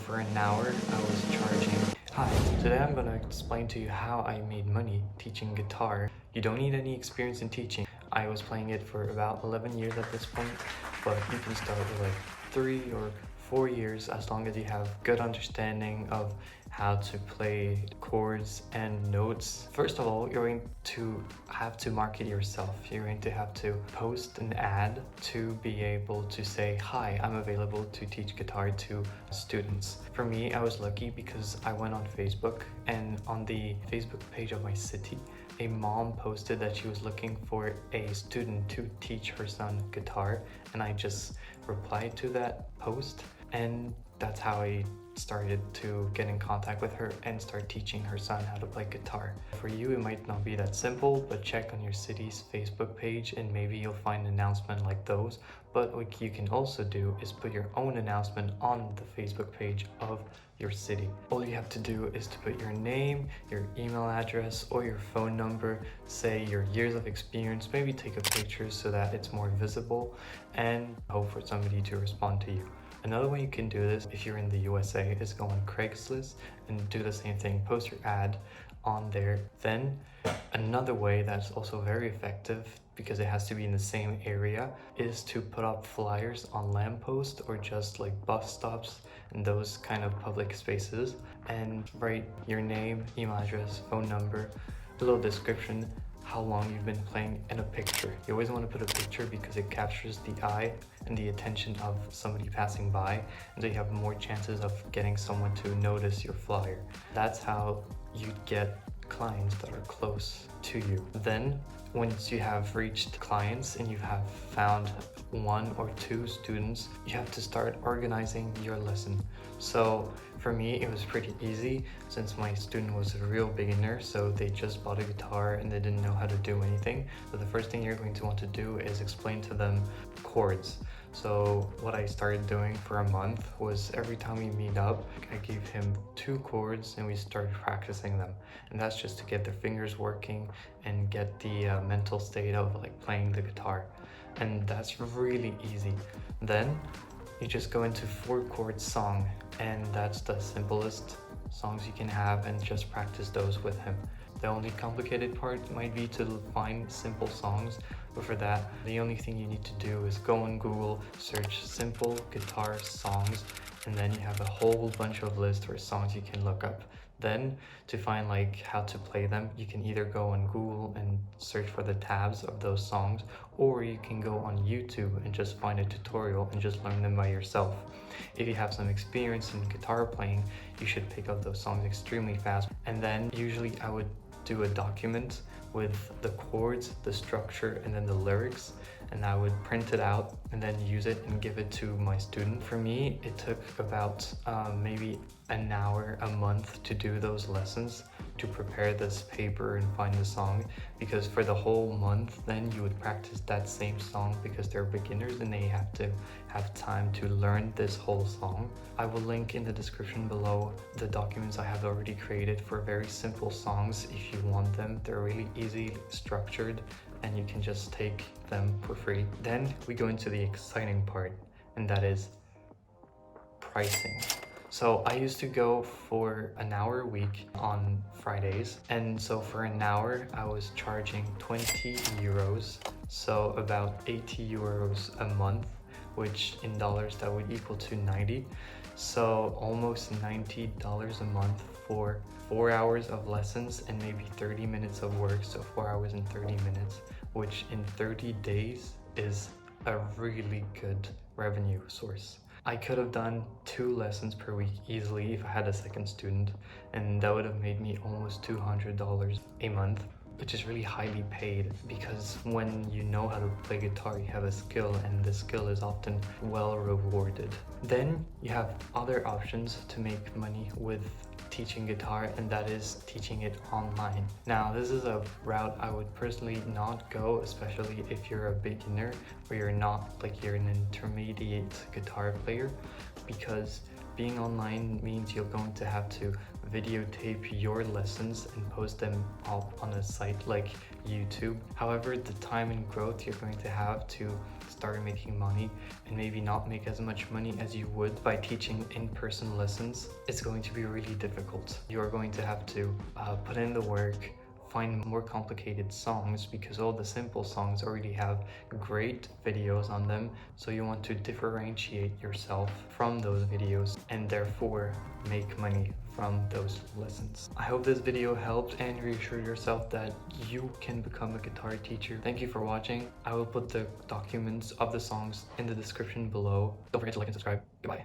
for an hour, I was charging. Hi, today I'm going to explain to you how I made money teaching guitar. You don't need any experience in teaching. I was playing it for about 11 years at this point, but you can start with like 3 or 4 years as long as you have good understanding of how to play chords and notes. First of all, you're going to have to market yourself. You're going to have to post an ad to be able to say, hi, I'm available to teach guitar to students. For me, I was lucky because I went on Facebook, and on the Facebook page of my city, a mom posted that she was looking for a student to teach her son guitar, and I just replied to that post, and that's how I started to get in contact with her and start teaching her son how to play guitar. For you, it might not be that simple, but check on your city's Facebook page and maybe you'll find an announcement like those. But what you can also do is put your own announcement on the Facebook page of your city. All you have to do is to put your name, your email address, or your phone number, say your years of experience, maybe take a picture so that it's more visible, and hope for somebody to respond to you. Another way you can do this, if you're in the USA, is go on Craigslist and do the same thing. Post your ad on there. Then another way that's also very effective, because it has to be in the same area, is to put up flyers on lampposts or just like bus stops and those kind of public spaces, and write your name, email address, phone number, a little description, how long you've been playing, and a picture. You always want to put a picture because it captures the eye and the attention of somebody passing by, and so you have more chances of getting someone to notice your flyer. That's how you get clients that are close to you. Then once you have reached clients and you have found 1 or 2 students, you have to start organizing your lesson. So for me, it was pretty easy since my student was a real beginner, so they just bought a guitar and they didn't know how to do anything. So the first thing you're going to want to do is explain to them chords. So what I started doing for a month was every time we meet up, I gave him 2 chords and we started practicing them. And that's just to get their fingers working and get the mental state of like playing the guitar. And that's really easy. Then you just go into 4-chord song, and that's the simplest songs you can have, and just practice those with him. The only complicated part might be to find simple songs, but for that, the only thing you need to do is go on Google, search simple guitar songs, and then you have a whole bunch of lists or songs you can look up. Then to find like how to play them, you can either go on Google and search for the tabs of those songs, or you can go on YouTube and just find a tutorial and just learn them by yourself. If you have some experience in guitar playing, you should pick up those songs extremely fast. And then usually I would do a document with the chords, the structure, and then the lyrics, and I would print it out and then use it and give it to my student. For me, it took about maybe an hour a month to do those lessons, to prepare this paper and find the song, because for the whole month then you would practice that same song, because they're beginners and they have to have time to learn this whole song. I will link in the description below the documents I have already created for very simple songs if you want them. They're really easy, structured, and you can just take them for free. Then we go into the exciting part, and that is pricing. So I used to go for an hour a week on Fridays, and so for an hour I was charging 20 euros, so about 80 euros a month, which in dollars that would equal to 90. So almost $90 a month for 4 hours of lessons and maybe 30 minutes of work, so 4 hours and 30 minutes, which in 30 days is a really good revenue source. I could have done 2 lessons per week easily if I had a second student, and that would have made me almost $200 a month, which is really highly paid, because when you know how to play guitar, you have a skill, and the skill is often well rewarded. Then you have other options to make money with teaching guitar, and that is teaching it online. Now, this is a route I would personally not go, especially if you're a beginner or you're not like you're an intermediate guitar player, because being online means you're going to have to videotape your lessons and post them up on a site like YouTube. However, the time and growth you're going to have to start making money and maybe not make as much money as you would by teaching in-person lessons, it's going to be really difficult. You're going to have to put in the work, find more complicated songs because all the simple songs already have great videos on them. So you want to differentiate yourself from those videos and therefore make money from those lessons. I hope this video helped and reassure yourself that you can become a guitar teacher. Thank you for watching. I will put the documents of the songs in the description below. Don't forget to like and subscribe. Goodbye.